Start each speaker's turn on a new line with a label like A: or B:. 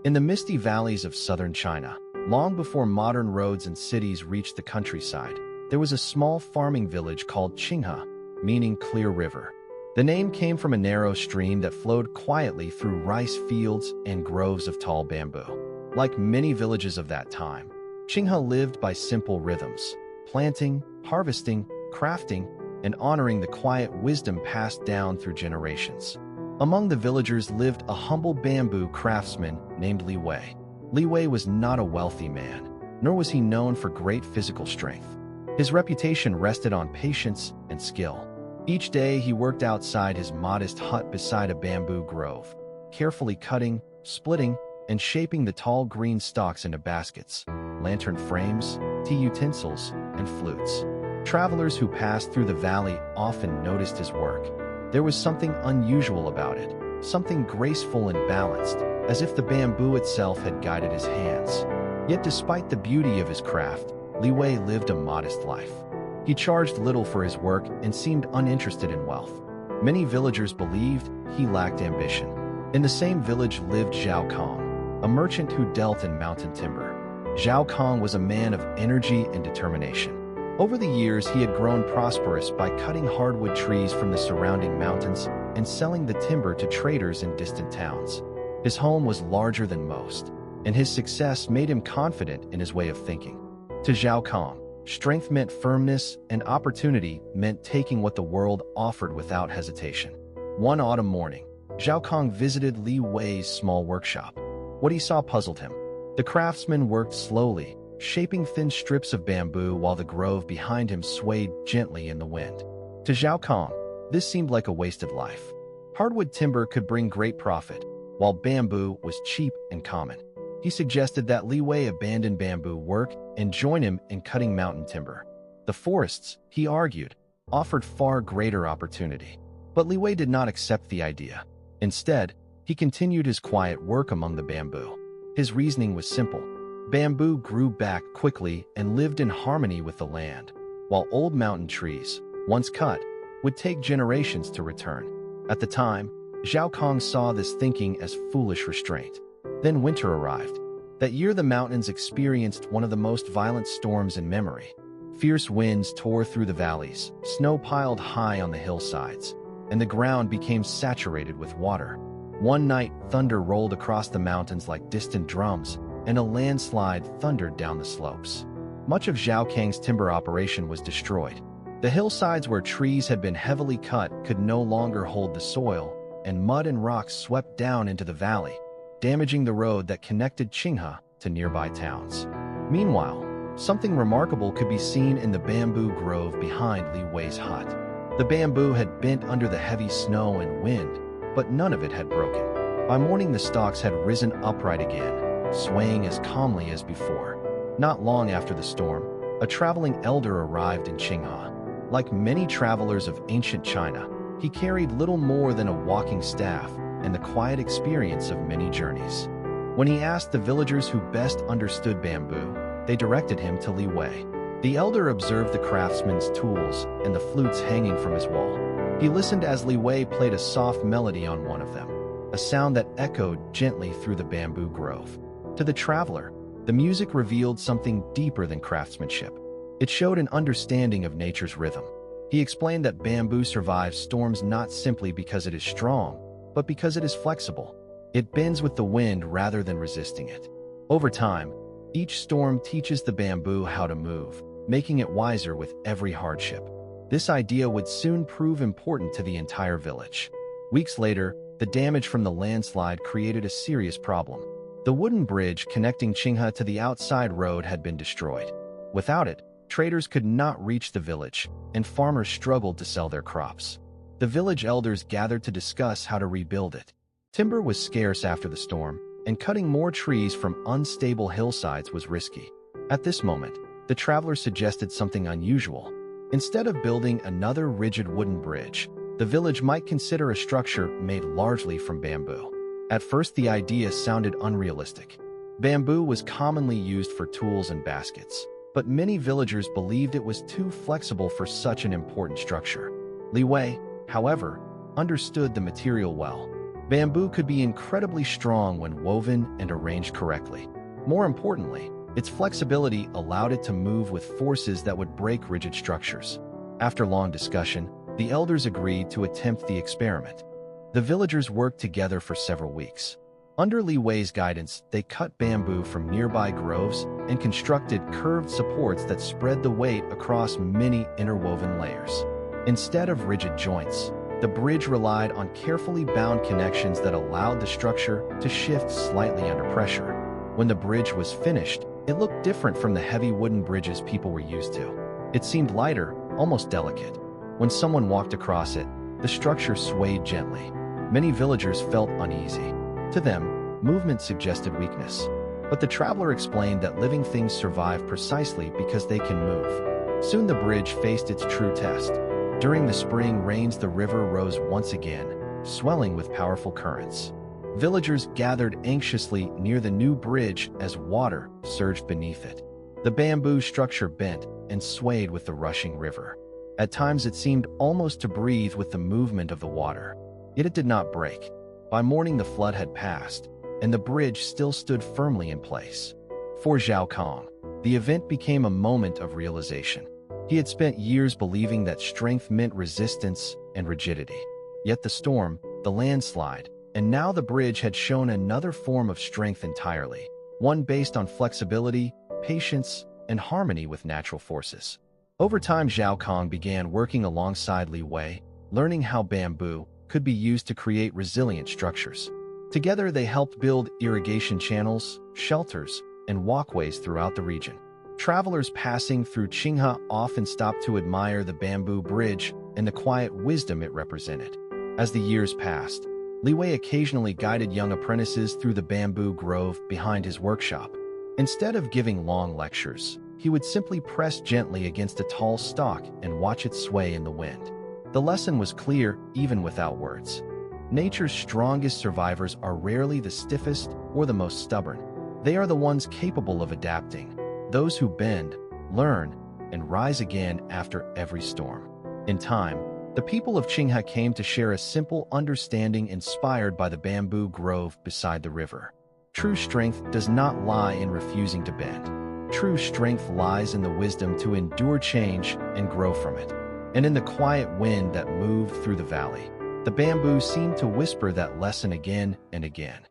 A: In the misty valleys of southern China, long before modern roads and cities reached the countryside, there was a small farming village called Qinghe, meaning clear river. The name came from a narrow stream that flowed quietly through rice fields and groves of tall bamboo. Like many villages of that time, Qinghe lived by simple rhythms: planting, harvesting, crafting, and honoring the quiet wisdom passed down through generations. Among the villagers lived a humble bamboo craftsman named Li Wei. Li Wei was not a wealthy man, nor was he known for great physical strength. His reputation rested on patience and skill. Each day he worked outside his modest hut beside a bamboo grove, carefully cutting, splitting, and shaping the tall green stalks into baskets, lantern frames, tea utensils, and flutes. Travelers who passed through the valley often noticed his work. There was something unusual about it, something graceful and balanced, as if the bamboo itself had guided his hands. Yet despite the beauty of his craft, Li Wei lived a modest life. He charged little for his work and seemed uninterested in wealth. Many villagers believed he lacked ambition. In the same village lived Zhao Kong, a merchant who dealt in mountain timber. Zhao Kong was a man of energy and determination. Over the years, he had grown prosperous by cutting hardwood trees from the surrounding mountains and selling the timber to traders in distant towns. His home was larger than most, and his success made him confident in his way of thinking. To Zhao Kong, strength meant firmness, and opportunity meant taking what the world offered without hesitation. One autumn morning, Zhao Kong visited Li Wei's small workshop. What he saw puzzled him. The craftsman worked slowly, shaping thin strips of bamboo while the grove behind him swayed gently in the wind. To Zhao Kong, this seemed like a wasted life. Hardwood timber could bring great profit, while bamboo was cheap and common. He suggested that Li Wei abandon bamboo work and join him in cutting mountain timber. The forests, he argued, offered far greater opportunity. But Li Wei did not accept the idea. Instead, he continued his quiet work among the bamboo. His reasoning was simple. Bamboo grew back quickly and lived in harmony with the land, while old mountain trees, once cut, would take generations to return. At the time, Zhao Kong saw this thinking as foolish restraint. Then winter arrived. That year the mountains experienced one of the most violent storms in memory. Fierce winds tore through the valleys, snow piled high on the hillsides, and the ground became saturated with water. One night, thunder rolled across the mountains like distant drums, and a landslide thundered down the slopes. Much of Zhao Kang's timber operation was destroyed. The hillsides where trees had been heavily cut could no longer hold the soil, and mud and rocks swept down into the valley, damaging the road that connected Qinghe to nearby towns. Meanwhile, something remarkable could be seen in the bamboo grove behind Li Wei's hut. The bamboo had bent under the heavy snow and wind, but none of it had broken. By morning, the stalks had risen upright again, swaying as calmly as before. Not long after the storm, a traveling elder arrived in Qinghe. Like many travelers of ancient China, he carried little more than a walking staff and the quiet experience of many journeys. When he asked the villagers who best understood bamboo, they directed him to Li Wei. The elder observed the craftsman's tools and the flutes hanging from his wall. He listened as Li Wei played a soft melody on one of them, a sound that echoed gently through the bamboo grove. To the traveler, the music revealed something deeper than craftsmanship. It showed an understanding of nature's rhythm. He explained that bamboo survives storms not simply because it is strong, but because it is flexible. It bends with the wind rather than resisting it. Over time, each storm teaches the bamboo how to move, making it wiser with every hardship. This idea would soon prove important to the entire village. Weeks later, the damage from the landslide created a serious problem. The wooden bridge connecting Qinghe to the outside road had been destroyed. Without it, traders could not reach the village, and farmers struggled to sell their crops. The village elders gathered to discuss how to rebuild it. Timber was scarce after the storm, and cutting more trees from unstable hillsides was risky. At this moment, the travelers suggested something unusual. Instead of building another rigid wooden bridge, the village might consider a structure made largely from bamboo. At first, the idea sounded unrealistic. Bamboo was commonly used for tools and baskets, but many villagers believed it was too flexible for such an important structure. Li Wei, however, understood the material well. Bamboo could be incredibly strong when woven and arranged correctly. More importantly, its flexibility allowed it to move with forces that would break rigid structures. After long discussion, the elders agreed to attempt the experiment. The villagers worked together for several weeks. Under Li Wei's guidance, they cut bamboo from nearby groves and constructed curved supports that spread the weight across many interwoven layers. Instead of rigid joints, the bridge relied on carefully bound connections that allowed the structure to shift slightly under pressure. When the bridge was finished, it looked different from the heavy wooden bridges people were used to. It seemed lighter, almost delicate. When someone walked across it, the structure swayed gently. Many villagers felt uneasy. To them, movement suggested weakness. But the traveler explained that living things survive precisely because they can move. Soon the bridge faced its true test. During the spring rains, the river rose once again, swelling with powerful currents. Villagers gathered anxiously near the new bridge as water surged beneath it. The bamboo structure bent and swayed with the rushing river. At times it seemed almost to breathe with the movement of the water. Yet it did not break. By morning the flood had passed, and the bridge still stood firmly in place. For Zhao Kong, the event became a moment of realization. He had spent years believing that strength meant resistance and rigidity. Yet the storm, the landslide, and now the bridge had shown another form of strength entirely, one based on flexibility, patience, and harmony with natural forces. Over time, Zhao Kong began working alongside Li Wei, learning how bamboo could be used to create resilient structures. Together, they helped build irrigation channels, shelters, and walkways throughout the region. Travelers passing through Qinghe often stopped to admire the bamboo bridge and the quiet wisdom it represented. As the years passed, Li Wei occasionally guided young apprentices through the bamboo grove behind his workshop. Instead of giving long lectures, he would simply press gently against a tall stalk and watch it sway in the wind. The lesson was clear even without words. Nature's strongest survivors are rarely the stiffest or the most stubborn. They are the ones capable of adapting, those who bend, learn, and rise again after every storm. In time, the people of Qinghe came to share a simple understanding inspired by the bamboo grove beside the river. True strength does not lie in refusing to bend. True strength lies in the wisdom to endure change and grow from it. And in the quiet wind that moved through the valley, the bamboo seemed to whisper that lesson again and again.